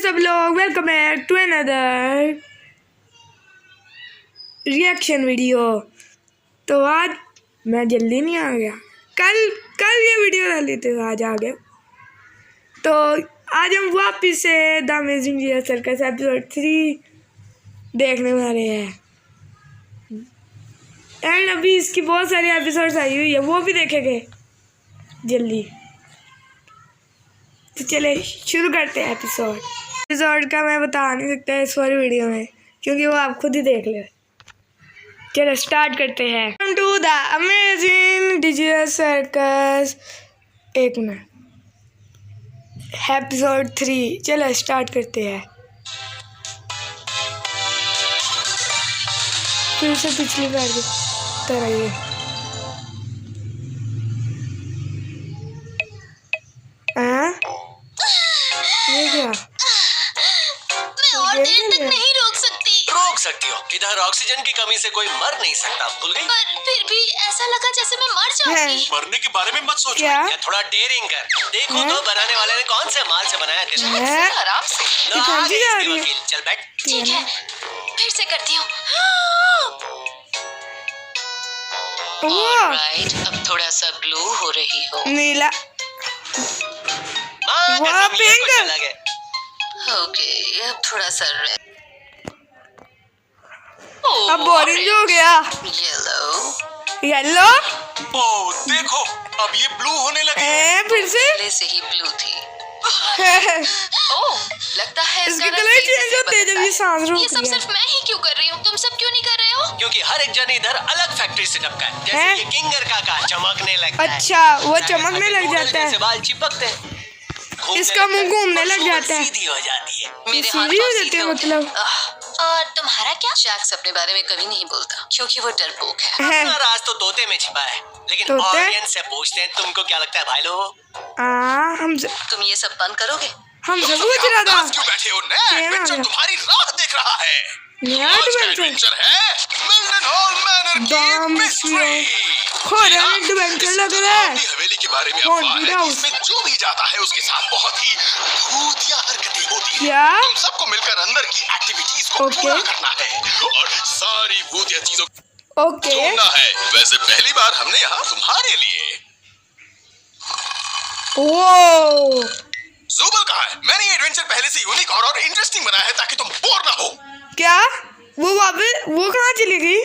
सब लोग, welcome back to another reaction video. तो आज मैं जल्दी नहीं आ गया, कल ये वीडियो डाली थी, आज आ गया। तो आज हम वापिस से the amazing GS circus episode 3 देखने वाले हैं। एंड अभी इसकी बहुत सारी एपिसोड्स आई हुई है, वो भी देखेंगे जल्दी। तो चले शुरू करते हैं एपिसोड का मैं बता नहीं सकता इस वाली वीडियो में, क्योंकि वो आप खुद ही देख ले। चलो स्टार्ट करते हैं। Welcome to the amazing GS circus. एक मिनट, एपिसोड 3। चलो स्टार्ट करते हैं। फिर से पिछली बार की तरह ये क्या? मैं और देर तक नहीं रोक सकती हो। इधर ऑक्सीजन की कमी से कोई मर नहीं सकता, भूल गई? पर फिर भी ऐसा लगा जैसे मैं मर जाऊंगी। मरने के बारे में मत सोचो, या थोड़ा डेयरिंग कर। देखो तो बनाने वाले ने कौन से माल से बनाया है। आराम से चल बैठ। ठीक है, फिर से करती हूँ। ऑलराइट, अब थोड़ा सा ब्लू हो रही हो। नीला, ओके, अब थोड़ा सा रेड। अब बोरिंग हो गया। येलो। ओह देखो, अब ये ब्लू होने लगे। फिर से पहले से ही ब्लू थी। ओह, लगता है इसके कलर चेंज होते हैं जब ये सांस रोकती है। ये सब सिर्फ मैं ही क्यों कर रही हूँ? तुम सब क्यों नहीं कर रहे हो? क्योंकि हर एक जन इधर अलग फैक्ट्री से टपका है। जैसे ये किंगर का चमकने लगता है। अच्छा, वो चमकने लग जाता है। बाल चिपकते हैं, इसका मुंह घूमने लग जाता है, सीधी हो जाती है। मेरे सीधी हो जाती है मतलब। और तुम्हारा क्या? जैक्स अपने बारे में कभी नहीं बोलता क्योंकि वो डरपोक है। अपना राज तो तोते में छिपा है, लेकिन ऑडियंस से पूछते हैं तुमको क्या लगता है भाई लोग? तुम ये सब बंद करोगे? हम सब पूछ रहा था। क्यों बैठे हो? नया एडवेंचर तुम्हारी राह देख रहा है। नया एडवेंचर है मिल्टनहॉल मैनर की मिस्ट्री। हॉरर एडवेंचर लग रहा है। हवेली के बारे में अफवाह है, इसमें जो भी जाता है उसके साथ बहुत ही भूतिया हरकतें होती हैं। क्या? तुम सबको मिलकर अंदर की एक्टिविटीज को पूरा करना है और सारी भूतिया चीजों ढूंढना है। वैसे पहली बार हमने यहाँ तुम्हारे लिए ज़ुबल कहा है। मैंने ये एडवेंचर पहले से यूनिक और इंटरेस्टिंग बनाया है ताकि तुम बोर ना हो। क्या? वो कहाँ चली गई?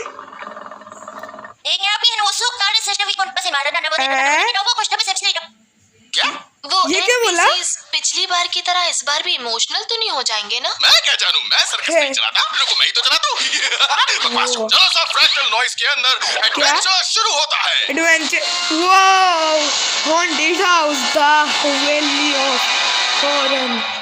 क्या? वो ये क्या बोला? पिछली बार की तरह इस बार भी इमोशनल तो नहीं हो जाएंगे ना? मैं क्या जानूं, मैं सर्कस नहीं चलाता। रुको, मैं ही तो चलाता हूँ। बकवास। चलो सब फ्रैक्टल नॉइज के अंदर एडवेंचर शुरू होता है। Adventure, wow, haunted house, the Haveli of horror.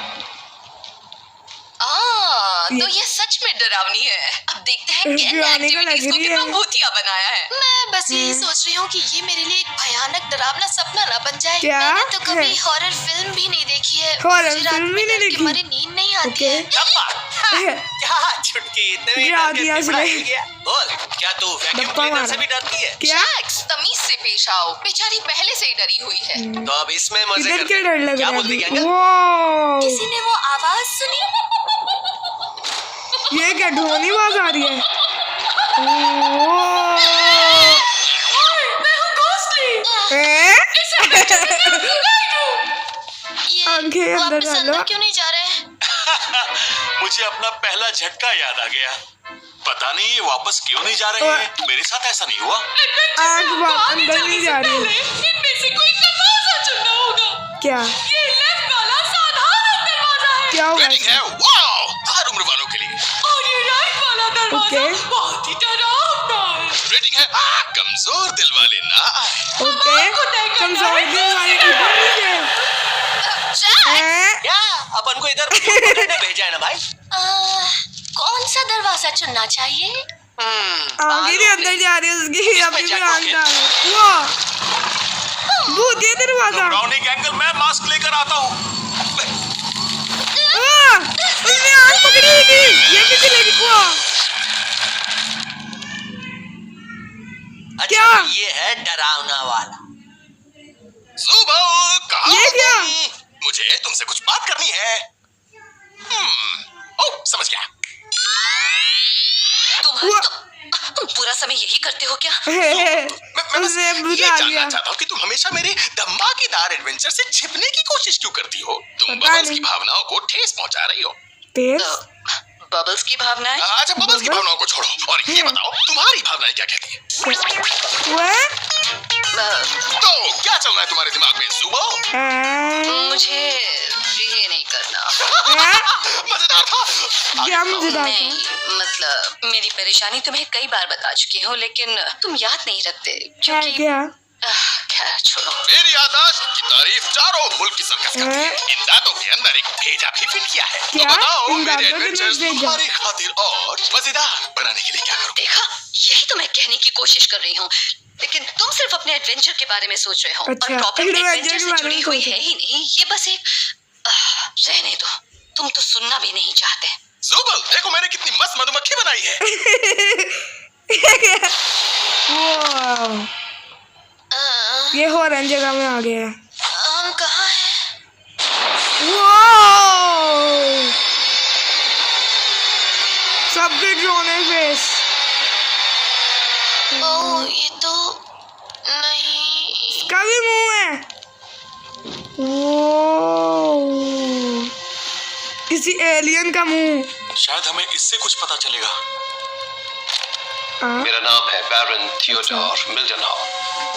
तो ये सच में डरावनी है। अब देखते हैं कि एक्टिविटीज को कितना भूतिया बनाया है। मैं बस यही सोच रही हूँ कि ये मेरे लिए एक भयानक डरावना सपना ना बन जाए। क्या? मैंने तो कभी हॉरर फिल्म भी नहीं देखी है। हॉरर फिल्म भी नहीं देखी? मेरी नींद नहीं आती है। क्या छुटकी, इतने बोल, क्या तू वैक्यूम क्लीनर से भी डरती है? क्या? तमीज से पेश आओ, बेचारी पहले से ही डरी हुई है। तो अब इसमें मजे इधर क्या डर लग क्या रहा बोलती है? किसी ने वो आवाज सुनी? ये क्या ढोनी आवाज आ रही है? आंखें अंदर डालो। क्यों नहीं जा रहे? मुझे अपना पहला झटका याद आ गया। पता नहीं ये वापस क्यों नहीं जा रहे हैं। मेरे साथ ऐसा नहीं हुआ। आंख अंदर नहीं जा रही। इनमें से कोई दरवाजा चुनना होगा। क्या? ये लेफ्ट वाला साधारण दरवाजा है। क्या हुआ? रेटिंग है वाओ, हर उम्र वालों के लिए। और ये राइट वाला दरवाजा बहुत ही डरावना है। रेटिंग है कमजोर दिल वाले ना आए। कमजोर दिल वाले क्या अपन को इधर भेजा है ना भाई? कौन सा दरवाजा चुनना चाहिए? आगे अंदर जा रही है उसकी। अभी भी आंख डाल। वाह, भूतिया दरवाजा। राउंडिंग एंगल, मैं मास्क लेकर आता हूँ। उसने आंख पकड़ी थी। ये भी चलेगी। क्या? ये है डरावना वाला। सुबह कहाँ? ये क्या? मुझे तुमसे कुछ बात करनी है। ओह, समझ गया। तुम पूरा समय यही करते हो क्या? उसे ये बुला जानना लिया। चाहता हूँ कि तुम हमेशा मेरे धमाकेदार एडवेंचर से छिपने की कोशिश क्यों करती हो? तुम पता बबल्स नहीं। की भावनाओं को ठेस पहुंचा रही हो। तेज बबल्स की भावनाएं? अच्छा, बबल्स की भावनाओं को छोड़ो और ये बताओ तुम्हारी भावनाएं क्या कहती हैं? तो क्या चल रहा है तुम्हारे दिमाग में सुबह? मुझे ये नहीं करना। मजेदार था। क्या मजेदार नहीं, था? मतलब मेरी परेशानी तुम्हें कई बार बता चुकी हूँ, लेकिन तुम याद नहीं रखते क्या क्योंकि क्या? खैर छोड़ो। मेरी याददाश्त की तारीफ चारों मुल्क की सर्कस करती है। इन दांतों के अंदर एक भेजा भी फिट किया है। तो क्या? बताओ इन मेरे दांतों के एडवेंचर्स अंदर भेजा? तुम्हारी खातिर और मजेदार बनाने के लिए क्या करूं? देखा, यही तो मैं कहने की कोशिश कर रही हूँ, लेकिन तुम सिर्फ अपने एडवेंचर के बारे में सोच रहे हो। अच्छा, और प्रॉब्लम एडवेंचर एडवेंचर के से बारे जुड़ी में हुई सोचो। है ही नहीं, ये बस एक रहने दो, तुम तो सुनना भी नहीं चाहते। जुबल, देखो मैंने कितनी मस्त मधुमक्खी बनाई है। वाह, ये हॉरन जगह में आ गया। हम कहाँ हैं? वाह, सबके ड्रोन फेस। ओह, ये तो नहीं। इसका भी मुंह है। वाह, किसी एलियन का मुंह। शायद हमें इससे कुछ पता चलेगा। हाँ? मेरा नाम है बैरन थियोडोर मिल्डनहॉफ।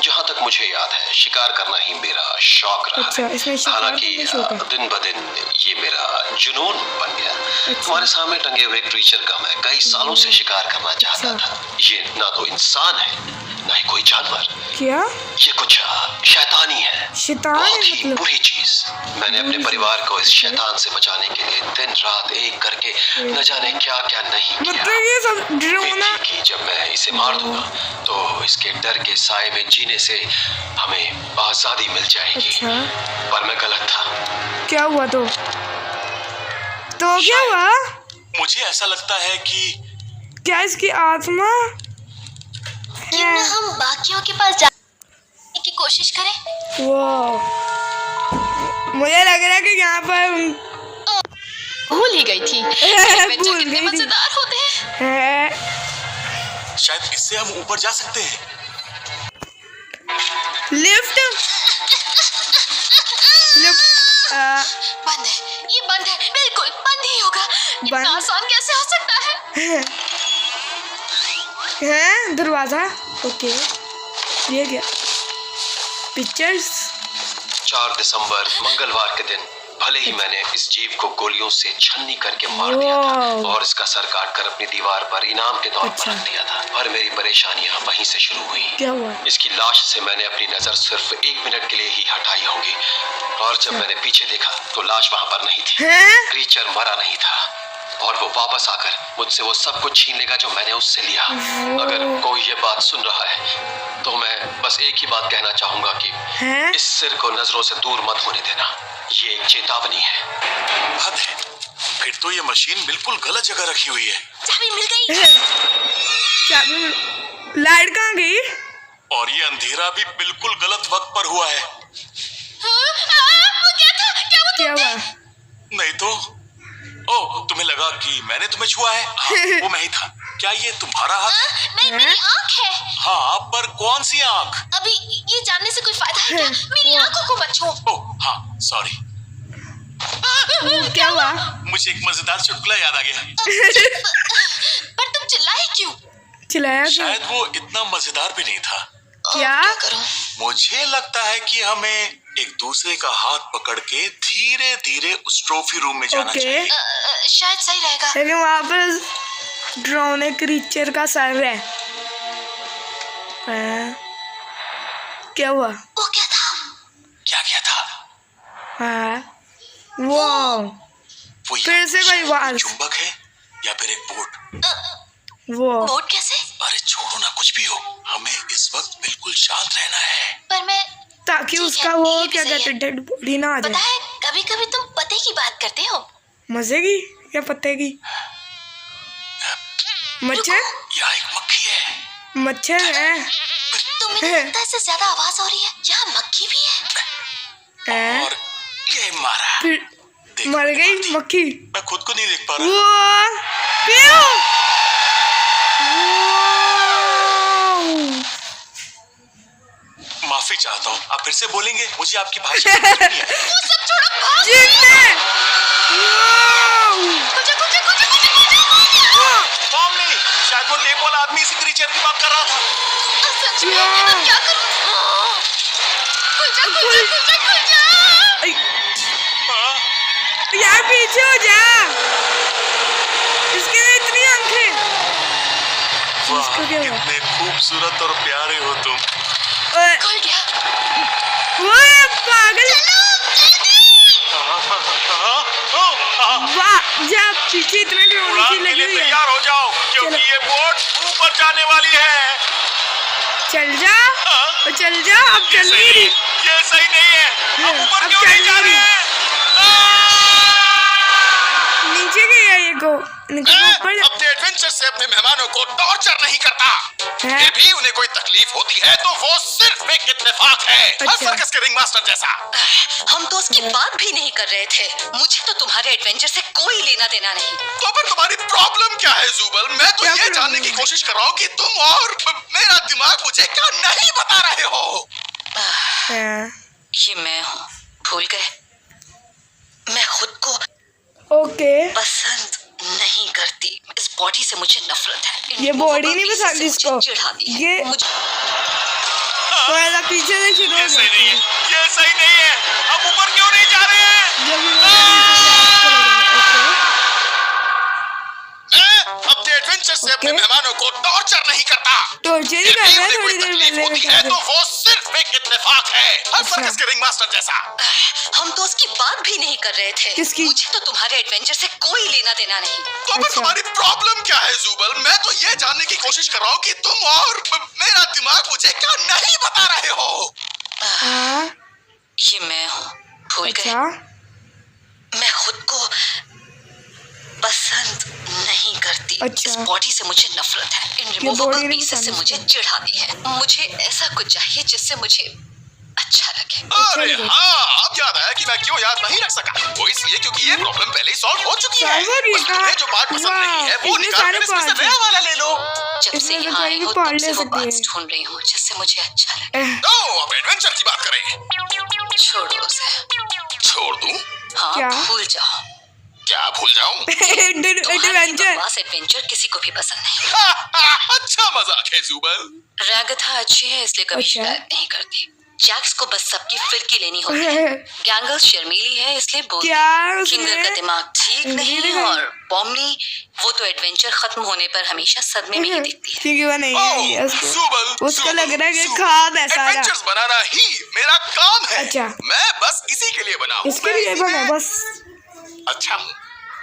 जहाँ तक मुझे याद है, शिकार करना ही मेरा शौक रहा अच्छा, इसमें है। शिकार हालांकि करने शौक है। दिन ब दिन ये मेरा जुनून बन गया। अच्छा। तुम्हारे सामने टंगे हुए क्रीचर का मैं कई सालों से शिकार करना चाहता अच्छा। था। ये ना तो इंसान है, ना ही कोई जानवर। क्या? ये कुछ शैतानी है, शैतान है बहुत ही मतलब? बुरी चीज। मैंने अपने परिवार को इस शैतान से बचाने के लिए दिन रात एक करके न जाने क्या क्या नहीं किया। मतलब ये सब उम्मीद ड्रोना। थी कि जब मैं इसे मार दूंगा तो इसके डर के साए में जीने से हमें आजादी मिल जाएगी। अच्छा, पर मैं गलत था। क्या हुआ तो क्या हुआ? मुझे ऐसा लगता है कि क्या इसकी आत्मा क्यों ना हम बाकियों के पास जाने की कोशिश करें? वो मुझे लग रहा है कि यहाँ पर भूल ही गई थी। भूल कितने गई थी। मजेदार होते हैं। है शायद इससे हम ऊपर जा सकते हैं। लिफ्ट। बंद है, ये बंद है, बिल्कुल बंद ही होगा। इतना बंद? आसान कैसे हो सकता है? है दरवाजा। ओके, ये क्या? पिक्चर्स। 4 दिसंबर मंगलवार के दिन भले ही मैंने इस जीव को गोलियों से छन्नी करके मार दिया था वाह। और इसका सर काट कर अपनी दीवार पर इनाम के तौर अच्छा। पर रख दिया था, पर मेरी परेशानियां वहीं से शुरू हुई। क्या हुआ? इसकी लाश से मैंने अपनी नजर सिर्फ 1 मिनट के लिए ही हटाई होगी, और जब मैंने पीछे देखा तो लाश वहां पर नहीं थी। हैं? क्रीचर मरा नहीं था और वो वापस आकर मुझसे वो सब कुछ छीन लेगा जो मैंने उससे लिया। अगर कोई ये बात सुन रहा है तो मैं बस एक ही बात कहना चाहूंगा कि हैं? इस सिर को नजरों से दूर मत होने देना। ये एक चेतावनी है। हद है। फिर तो ये मशीन बिल्कुल गलत जगह रखी हुई है। चाबी मिल गई। चाबी। लाइट कहाँ गई? और ये अंधेरा भी बिल्कुल गलत वक्त पर हुआ है। वो क्या था? क्या वो क्या हुआ? नहीं तो ओह, तुम्हें लगा कि मैंने तुम्हें छुआ है? हाँ, वो मैं ही था। क्या ये तुम्हारा हाथ है? नहीं, मेरी आँख है। हाँ, पर कौन सी आँख? अभी ये जानने से कोई फायदा है क्या? मेरी आँखों को मत छू। ओह हाँ, सॉरी। क्या हुआ? मुझे एक मजेदार चुटकुला याद आ गया। पर तुम चिल्लाए क्यों? चिल्लाया क्यों? शायद वो इतना मजेदार भी नहीं था। क्या? करूं? मुझे लगता है कि हमें एक दूसरे का हाथ पकड़ के धीरे धीरे उस ट्रॉफी रूम में जाना ओके। चाहिए। शायद सही रहेगा। लेकिन वहाँ पर ड्रोन क्रीचर का सर है। क्या हुआ? वो क्या था? क्या क्या था? हाँ, वो फिर से कोई आवाज। चुंबक है या फिर एक बोट? वो बोट कैसे? अरे छोड़ो ना, कुछ भी हो, हमें इस वक्त बिल्कुल शांत रहना है। पर मैं ताकि ठीक उसका है, वो ये भी क्या सही कहते है। डेड बॉडी ना आ पता जाए। है, कभी कभी तुम पते की बात करते हो। मजे की या पत्ते की? मच्छर? यहाँ एक मक्खी है। मच्छर है। तुम्हें नहीं लगता इससे ज्यादा आवाज हो रही है? यहाँ मक्खी भी है। हैं? और ये मारा। मर गई मक्खी। मैं खुद को नहीं देख पा रहा। प्यू! माफी चाहता हूँ, आप फिर से बोलेंगे? मुझे आपकी भाषा समझ नहीं है। वो सब छोड़ो, भाग। जिंदे! पॉमनी, शायद वो टेप वाला आदमी इसी क्रीचर की बात कर रहा था। सच में मैं क्या करूं? खुल जा। हाँ? यार पीछे हो जा। इसके लिए इतनी आंखें। वाह, कितने खूबसूरत और प्यारे हो तुम। खुल गया। वो पागल। वाह, जा पीछे इतना ड्रोन की लगी हुई है। तैयार हो जाओ, क्योंकि ये बोट ऊपर जाने वाली है। चल जा। चल जा, अब चल नहीं रही। ये सही नहीं है। हम ऊपर अब क्यों चल नहीं जा नहीं रहे हैं? नीचे गया ये को ऊपर। अपने एडवेंचर से अपने मेहमानों को टॉर्चर नहीं करता। फिर भी उन्हें कोई तकलीफ होती है तो वो सिर्फ एक इत्तेफाक है। हर सर्कस के रिंग मास्टर जैसा। हम तो उसकी बात भी नहीं कर रहे थे। मुझे तो तुम्हारे एडवेंचर से कोई लेना देना नहीं। तो फिर तुम्हारी प्रॉब्लम क्या है जुबल? मैं तो ये जानने की कोशिश कर रहा हूँ कि तुम और मेरा दिमाग मुझे क्या नहीं बता रहे हो। ये मैं हूँ, भूल गए? मैं खुद को ओके। पसंद नहीं करती। इस बॉडी से मुझे नफरत है। ये बॉडी नहीं पसंद इसको। चिढ़ाती है। ये मुझे थोड़ा पीछे से शुरू हो ये सही जाती नहीं है। है। ये सही नहीं है। हम ऊपर क्यों नहीं जा रहे हैं? जब ये नीचे जाती है, मैं अपने एडवेंचर से अपने मेहमानों को टॉर्चर नहीं करता। टॉर्चर ही फिर कर भी रहा है उन्हें कोई थोड़ी देर तकलीफ पहले होती है तो वो सिर्फ एक इत्तेफाक है। हर सर्कस के रिंग मास्टर जैसा। हम तो उसकी बात भी नहीं कर रहे थे। किसकी? मुझे तो तुम्हारे एडवेंचर से कोई लेना देना नहीं। तो फिर तुम्हारी प्रॉब्लम क्या है जुबल? मैं तो ये जानने की कोशिश कर रहा हूँ कि तुम और मेरा दिमाग मुझे क्या नहीं बता रहे हो। ये मैं हूँ, भूल गए? अच्छा। मैं खुद को पसंद नहीं करती। अच्छा। इस बॉडी से मुझे नफरत है। इन body रिमूवेबल नहीं पीसेस से पसंद मुझे चिढ़ाती है। मुझे ऐसा कुछ चाहिए जिससे मुझे अच्छा लगे। अरे हाँ, अब याद आया कि मैं क्यों याद नहीं रख सका। वो इसलिए क्योंकि ये प्रॉब्लम पहले ही सॉल्व हो चुकी है। बस तुम्हें जो पार्ट पसंद नहीं है वो निकाल कर इसमें से नया वाला ले लो। जब से यहाँ आई हो तब से वो पार्ट्स ढूंढ रही हूँ जिससे मुझे अच्छा लगे। तो अब एडवेंचर की बात करें। छोड़ो उसे। छोड़ दूं? हाँ, क्या? भूल जाओ। क्या भूल जाऊं? एडवेंचर। बस एडवेंचर किसी को भी पसंद नहीं। अच्छा मजाक है जुबल। रागथा अच्छी है इसलिए कभी अच्छा। शिकायत नहीं करती। जैक्स को बस सबकी फिरकी लेनी होती है। गैंगल शर्मीली है इसलिए बोलती क्या है। उसने? किंगर का दिमाग ठीक नहीं और पॉमनी वो तो एडवेंचर खत्म होने पर हमेशा सदमे में ही दिखती है। क्योंकि वो नहीं आई है उसको। जुबल, उसको लग रहा है कि खाद है सारा। एडवेंचर्स बनाना ही मेरा काम है। अच्छा। मैं बस इसी के लिए बना हूं। इसके मैं लिए इसी बना में बस। अच्छा हूँ।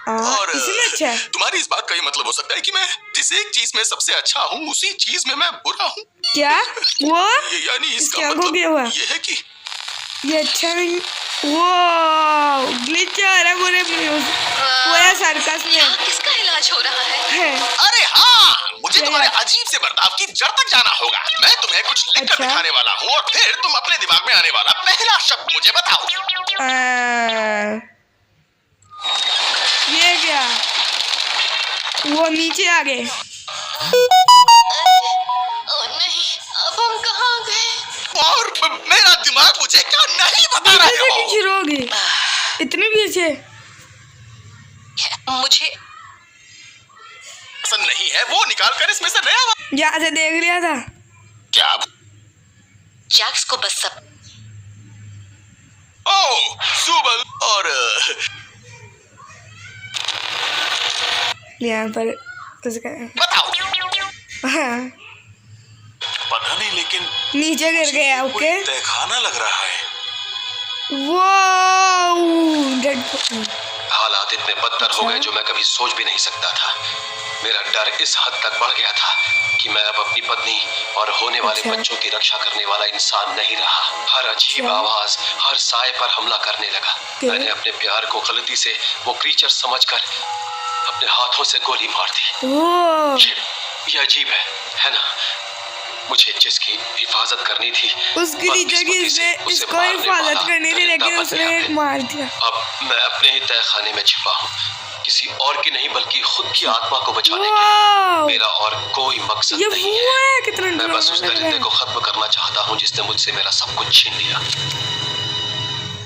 और इसमें अच्छा है। तुम्हारी इस बात का ये मतलब हो सकता है कि मैं जिस एक चीज में सबसे अच्छा हूँ उसी चीज में मैं बुरा हूँ। क्या वो यानी इसके इसका आंखों क्या हुआ? मतलब ये है कि ये अच्छा नहीं। वो ग्लिच आ रहा है पूरे पूरा सर्कस में। यहाँ किसका इलाज हो रहा है? अरे हाँ, मुझे तुम्हारे अजीब से बर्ताव की जड़ तक जाना होगा। मैं तुम्हें कुछ लिख कर अच्छा। दिखाने वाला हूँ और फिर तुम अपने दिमाग में आने वाला पहला शब्द मुझे बताओ। ये क्या? वो नीचे आ गए। ओ नहीं, अब हम कहाँ गए? और मेरा दिमाग मुझे क्या नहीं बता रहे हो। पीछे रहोगे इतने पीछे। मुझे पसंद नहीं है वो निकाल कर इसमें से नया यहाँ से देख लिया था। क्या? जैक्स को बस सब ओ सुबल और यहाँ पर उसका बताओ। हाँ पता नहीं, लेकिन नीचे गिर गया। ओके तहखाना लग रहा है। वो हालात इतने बदतर हो गए जो मैं कभी सोच भी नहीं सकता था। मेरा डर इस हद तक बढ़ गया था कि मैं अब अपनी पत्नी और होने वाले बच्चों की रक्षा करने वाला इंसान नहीं रहा। हर अजीब आवाज, हर साए पर हमला करने लगा। मैंने अपने प्यार को गलती से वो क्रीचर समझकर अपने हाथों से गोली मार दी। ये अजीब है ना? मुझे जिसकी हिफाजत करनी थी, उसकी बस टीचर की किस्मती से इसने उसे इसको मारने हिफाजत वाला करनी थी, लेकिन दरिंदा उसने बन गया है। मार दिया। अब मैं अपने ही तय खाने में छिपा हूँ, किसी और की नहीं बल्कि खुद की आत्मा को बचाने के लिए। वाओ, मेरा और कोई मकसद ये नहीं वो है। है, कितना मैं बस उस डरावना लग रहा दरिंदे को है। खत्म करना चाहता हूँ जिसने मुझसे मेरा सब कुछ छीन लिया।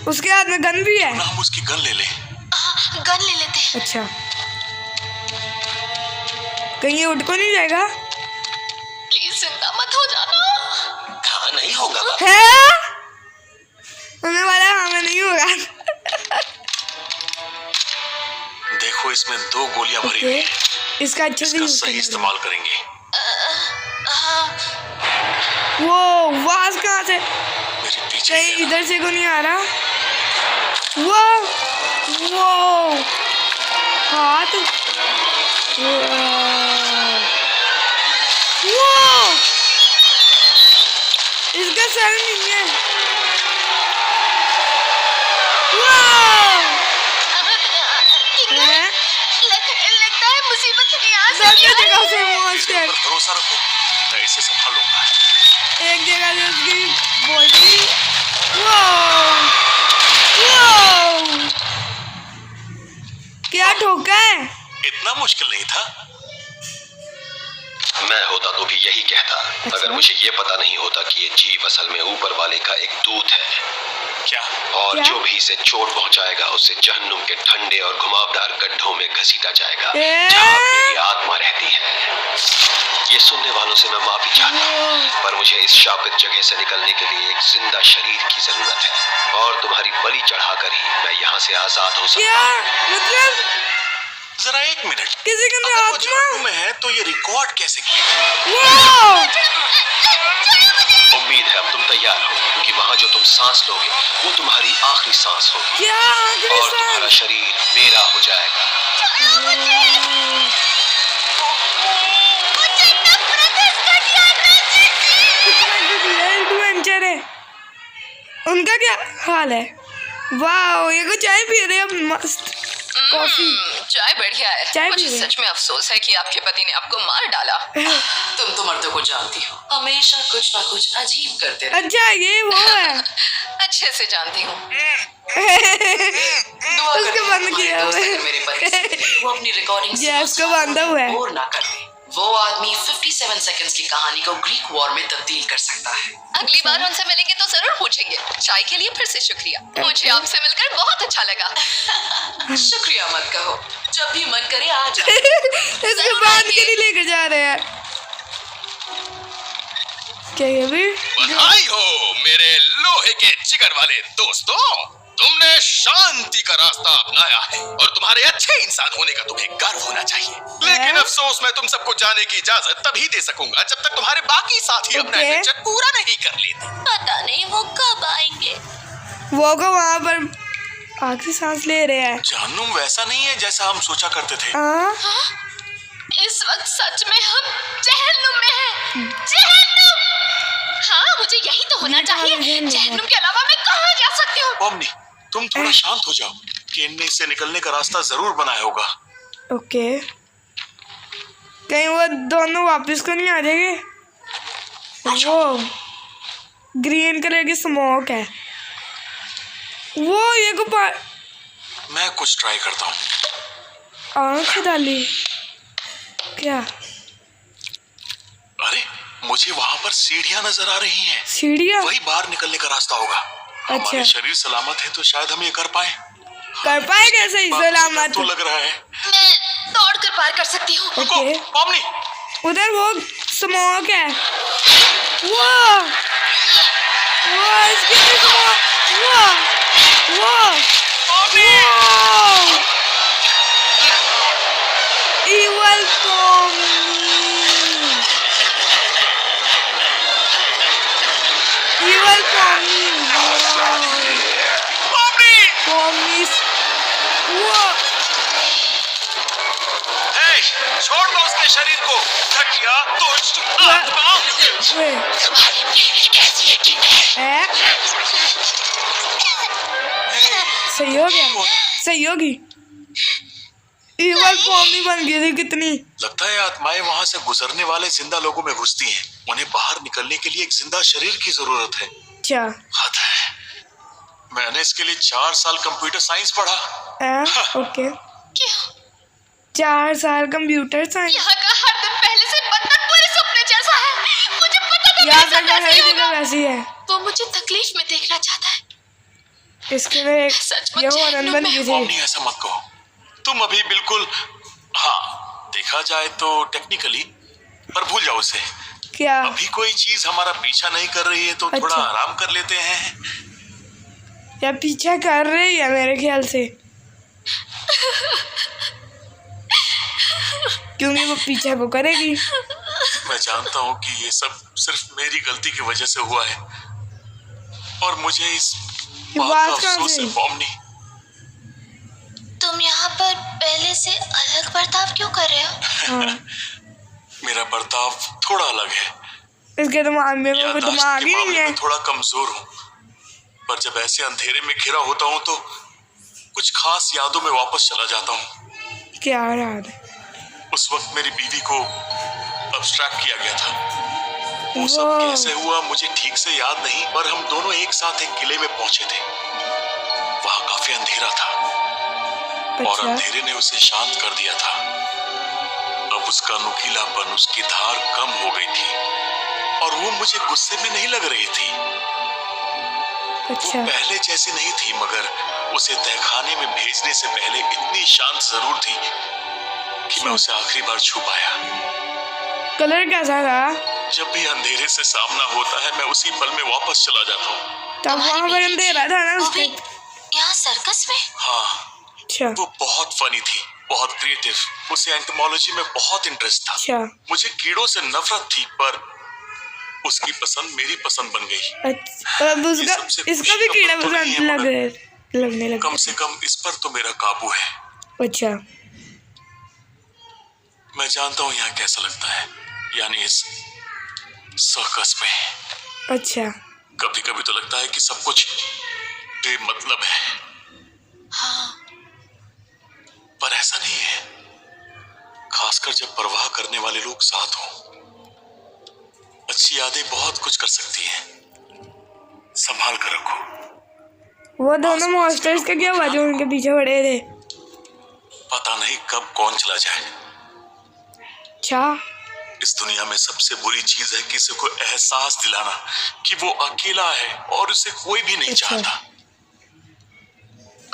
उसके हाथ में गन भी है। ना हम उसकी गन ले लें। गन ले लेते हैं। अच्छा, कहीं ये उठ को नहीं जाएगा? प्लीज जिंदा मत हो जाना। कहाँ नहीं होगा बाबा। है हमें वाला हमें नहीं होगा। देखो इसमें 2 गोलियां भरी हुई ओके, हैं। इसका अच्छे से इसका यूज सही करना इस्तेमाल करेंगे। है। वो आवाज कहाँ से? मेरे पीछे कहीं है ना। इधर से को नहीं आ रहा। वो हाथ, वो इसका सर नहीं है। हैं? लगता है मुसीबत नहीं आ दोनों सकती। जगह से मॉन्स्टर, पर भरोसा रखो, मैं इसे संभाल लूंगा। एक जगह से उसकी बॉडी। वो क्या ठोका है? इतना मुश्किल नहीं था। मैं होता तो भी यही कहता, अच्छा। अगर मुझे ये पता नहीं होता कि ये जीव असल में ऊपर वाले का एक दूत है, क्या? और क्या? जो भी इसे चोट पहुंचाएगा उसे जहन्नुम के ठंडे और घुमावदार गड्ढों में घसीटा जाएगा, जहां मेरी आत्मा रहती है। ये सुनने वालों से मैं माफी चाहता हूँ, पर मुझे इस शापित जगह से निकलने के लिए एक जिंदा शरीर की जरूरत है, और तुम्हारी बलि चढ़ाकर ही मैं यहाँ से आजाद हो सकता क्या हूँ। मतलब? जरा एक मिनट, किसी के अंदर अगर वो आत्मा? जहन्नुम में है तो ये रिकॉर्ड कैसे किया? वाओ! उम्मीद है अब तुम तैयार हो, क्योंकि वहाँ जो तुम सांस लोगे वो तुम्हारी आखिरी सांस होगी, क्या आखिरी और तुम्हारा सांस? शरीर मेरा हो जाएगा। कितना घटिया एडवेंचर है। उनका क्या हाल है? वाओ, ये को चाय पी रहे हैं मस्त। कॉफी। चाय बढ़िया है। चाय मुझे भी है। सच में अफसोस है कि आपके पति ने आपको मार डाला। तुम तो मर्दों को जानती हो, हमेशा कुछ ना कुछ अजीब करते रहते। अच्छा, ये वो है। अच्छे से जानती हूँ। उसको बंद किया हुआ है। मेरे पति से मिले, वो अपनी रिकॉर्डिंग ये उसको बांधा हुआ है। बोर ना कर दे। वो आदमी 57 सेकंड्स की कहानी को ग्रीक वॉर में तब्दील कर सकता है। अगली बार उनसे मिलेंगे तो जरूर पूछेंगे। चाय के लिए फिर से शुक्रिया। मुझे आपसे मिलकर बहुत अच्छा लगा। शुक्रिया मत कहो, जब भी मन करे आ जाओ। इसको बांध के नहीं लेकर जा रहे हैं। क्या ये भी? बधाई हो मेरे लोहे के जिगर वाले दोस्तों, तुमने शांति का रास्ता अपनाया है, और तुम्हारे अच्छे इंसान होने का तुम्हें गर्व होना चाहिए। लेकिन अफसोस मैं तुम सबको जाने की इजाजत तभी दे सकूंगा जब तक तुम्हारे बाकी साथी अपना एडवेंचर पूरा नहीं कर लेते। पता नहीं वो कब आएंगे। वो को वहाँ पर आखिरी सांस ले रहे हैं। जहन्नुम वैसा नहीं है जैसा हम सोचा करते थे। हाँ? इस वक्त सच में हम जहन्नुम में हैं। जहन्नुम! हाँ, मुझे यही तो होना चाहिए। जहन्नुम के अलावा मैं कहाँ जा सकती हूँ? ओमनी, तुम थोड़ा शांत हो जाओ। केन ने इससे निकलने का रास्ता जरूर बनाया होगा। ओके, कहीं वो दोनों वापस को नहीं आ जाएंगे? वो ग्रीन कलर की स्मोक है। वो ये को मैं कुछ ट्राई करता हूँ। आँख डाली क्या? अरे, मुझे वहाँ पर सीढ़ियाँ नजर आ रही हैं। सीढ़ियाँ? वही बाहर निकलने का रास्ता होगा। हमारे शरीर सलामत है तो शायद हम ये कर पाए। कर पाए कैसे सलामत? तो लग रहा है। मैं दौड़कर पार कर सकती हूँ। रुको, ओके। ओमनी, उधर वो स्मोक है। वो इसके अंदर स्मोक। Evil छोड़ दो उसके शरीर को, घटिया दुष्ट आत्मा। सही हो गया, सही होगी। ईवल कॉमी बन गई थी कितनी। लगता है आत्माएं वहाँ से गुजरने वाले जिंदा लोगों में घुसती हैं, उन्हें बाहर निकलने के लिए एक जिंदा शरीर की जरूरत है। अच्छा। हद है। मैंने इसके लिए 4 साल कंप्यूटर साइंस पढ़ा। ओके। क्या 4 साल कंप्यूटर साइंस। यहाँ का हर दिन पहले से बदतर पूरे सपने जैसा है। मुझे पता था यहाँ मेरे साथ का ऐसा हर ही जगह होगा। वैसी है। वो मुझे तकलीफ में देखना चाहता है। इसके में एक सचमुच ये जहन्नुम बन में गई मॉम थी। नहीं, ऐसा मत कहो। तुम अभी बिल्कुल, हाँ देखा जाए तो टेक्निकली, पर भूल जाओ उसे। क्या? अभी कोई चीज हमारा पीछा नहीं कर रही है तो थोड़ा अच्छा। आराम कर लेते हैं। या पीछा कर रही है मेरे ख्याल से, क्योंकि वो पीछा को करेगी। मैं जानता हूँ कि ये सब सिर्फ मेरी गलती की वजह से हुआ है और मुझे इस बात का बात कहाँ अफसोस से? है मॉम नहीं। तुम यहाँ पर पहले से अलग बर्ताव क्यों कर रहे हो? हाँ। मेरा बर्ताव थोड़ा अलग है। इसके दिमाग में वो याददाश्त दिमाग के ही नहीं मामले है। में थोड़ा कमजोर हूँ, पर जब ऐसे अंधेरे में घिरा होता हूँ तो कुछ खास यादों में वापस चला जाता हूँ। क्या याद है? उस वक्त मेरी बीवी को अब्स्ट्रैक्ट किया गया था। वो सब वाह। कैसे हुआ मुझे ठीक से याद नहीं, पर हम दोनों एक साथ एक किले में पहुंचे थे। वहां काफी अंधेरा था और अच्छा। अंधेरे ने उसे शांत कर दिया था। अब उसका नुकीलापन, उसकी धार कम हो गई थी और वो मुझे गुस्से में नहीं लग रही थी। अच्छा। वो पहले जैसी नहीं थी, मगर उसे तहखाने में भेजने से पहले इतनी शांत जरूर थी कि मैं उसे आखिरी बार छू पाया। कलर कैसा था? जब भी अंधेरे से सामना होता है मैं उसी पल में वापस चला जाता हूँ। तब वहाँ पर अंधेरा था ना वो भी उसके। यहाँ सर्कस में? हाँ, अच्छा। वो बहुत फनी थी, बहुत क्रिएटिव। उसे एंटोमोलॉजी में बहुत इंटरेस्ट था। अच्छा। मुझे कीड़ों से नफरत थी, पर उसकी पसंद मेरी पसंद बन गई। अच्छा। अब ये सबसे इसका खुशी भी का कीड़ा पल तो नहीं पसंद है, मगर लगने लगा। कम से कम इस पर तो मेरा काबू है। अच्छा। मैं जानता हूँ यहाँ कैसा लगता है, यानी इस सर्कस में। अच्छा। कभी कभी तो लगता है कि सब कुछ बेमतलब है, हाँ। पर ऐसा नहीं है। खासकर जब परवाह करने वाले लोग साथ हों। अच्छी यादें बहुत कुछ कर सकती हैं। संभाल कर रखो। वो दोनों मॉन्स्टर्स का क्या हुआ जो उनके पीछे पड़े थे? पता नहीं कब कौन चला जाए। अच्छा। इस दुनिया में सबसे बुरी चीज है किसी को एहसास दिलाना कि वो अकेला है और उसे कोई भी नहीं अच्छा। चाहता।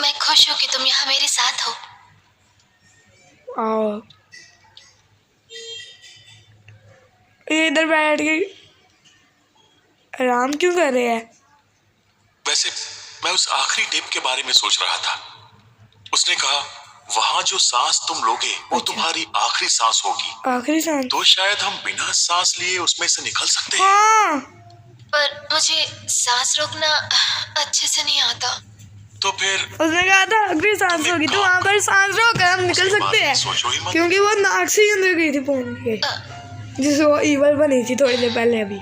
मैं खुश हूँ कि तुम यहाँ मेरे साथ हो। आओ। ये इधर बैठ के आराम क्यों कर रहे हैं? वैसे मैं उस आखिरी टेप के बारे में सोच रहा था। उसने कहा वहां जो सांस तुम लोगे वो अच्छा। तुम्हारी आखिरी सांस होगी, आखिरी सांस। तो शायद हम बिना सांस लिए उसमें से निकल सकते हैं। हाँ। पर मुझे सांस रोकना अच्छे से नहीं आता। तो फिर उसने कहा था आखिरी सांस होगी, तो वहाँ पर सांस रोक कर हम निकल उसके सकते बारे में हैं, सोचो ही मत। क्योंकि वो नाक से ही अंदर गई थी पहुंच के, जिससे वो ईवल बनी थी थोड़ी देर पहले अभी।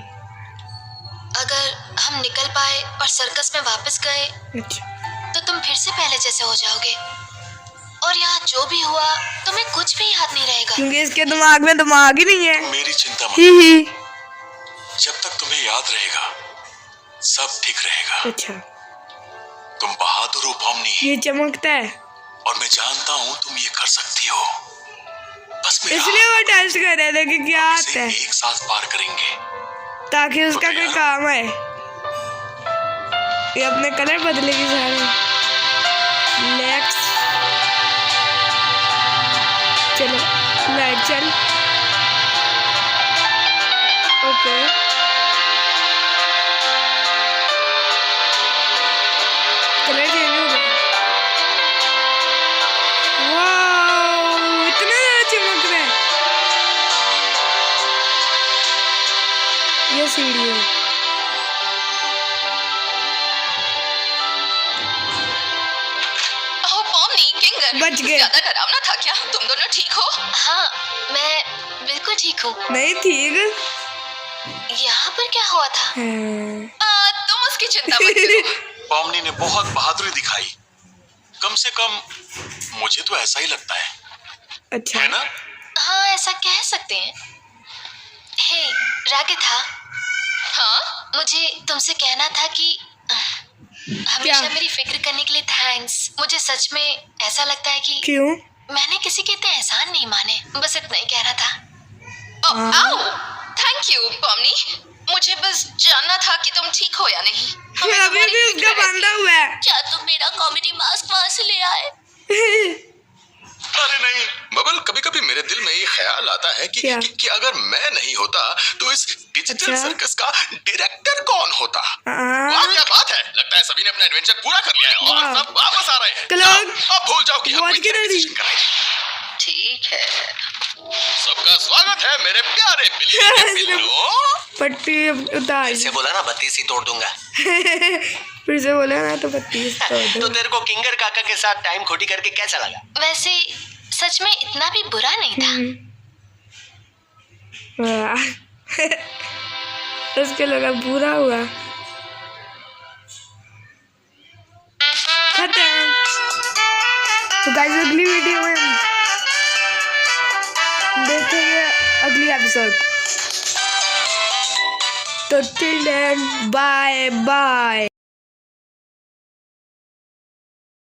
अगर हम निकल पाए और सर्कस में वापस गए अच्छा। तो तुम फिर से पहले जैसे हो जाओगे और यहाँ जो भी हुआ तुम्हें कुछ भी याद नहीं रहेगा। क्योंकि इसके दिमाग में दिमाग ही नहीं है। मेरी चिंता मत। ही। जब तक तुम्हें याद रहेगा सब ठीक रहेगा। अच्छा। तुम बहादुर हो पॉमनी, ये चमकता है, और मैं जानता हूँ तुम ये कर सकती हो। बस मेरा इसलिए वो टेस्ट कर रहे थे कि क्या हम आता इसे है, एक साथ पार करेंगे। ताकि उसका कोई काम आए। ये अपने कलर बदलेगी सारे। लेट्स चलो लाइट चल। ओके। कलर चेंज हो गया। वाओ, इतना ज़्यादा चमक रहा है। ये सीढ़ी है। ओह पॉमनी, किंगर, बच गए। ज्यादा डरावना था क्या? तुम दोनों ठीक हो? हाँ, मैं बिल्कुल ठीक हूँ। नहीं ठीक यहाँ पर क्या हुआ था? है। तुम उसकी चिंता मत करो। पॉमनी ने बहुत बहादुरी दिखाई। कम से कम मुझे तो ऐसा ही लगता है अच्छा। ना? हाँ, ऐसा कह सकते हैं। हे रागिथा, हाँ, मुझे तुमसे कहना था कि हमेशा मेरी फिक्र करने के लिए थैंक्स। मुझे सच में ऐसा लगता है कि क्यों? मैंने किसी के इतने एहसान नहीं माने। बस इतना ही कहना था। आओ, थैंक यू पॉमनी। मुझे बस जानना था कि तुम ठीक हो या नहीं। हमें अभी तुम्हारी भी फिक्र उसका बांधा रहती है। हुआ है। क्या तुम मेरा कॉमेडी मास्क वहां से ले आए? अरे नहीं बबल, कभी कभी मेरे दिल में ये ख्याल आता है कि, क्या? कि अगर मैं नहीं होता तो इस डिजिटल अच्छा? सर्कस का डायरेक्टर कौन होता। हाँ। वाह क्या बात है, लगता है सभी ने अपना एडवेंचर पूरा कर लिया है और वाह। सब वापस आ रहे हैं। क्लोग, अब भूल जाओ कि हम वॉच कोई की therapy नहीं। session कर रहे थे। ठीक है। सबका स्वागत है मेरे प्यारे बिल्ली के पिल्लों। पट्टी उतार। से बोला ना 32 ही तोड़ दूंगा। फिर से बोला ना तो 32 तो तेरे को किंगर काका के साथ टाइम खोटी करके कैसा लगा? वैसे सच में इतना भी बुरा नहीं था। उसके लगा बुरा हुआ। खत्म। तो गाइस अगली वीडियो में देखेंगे अगली एपिसोड। तो टिल देन बाय बाय।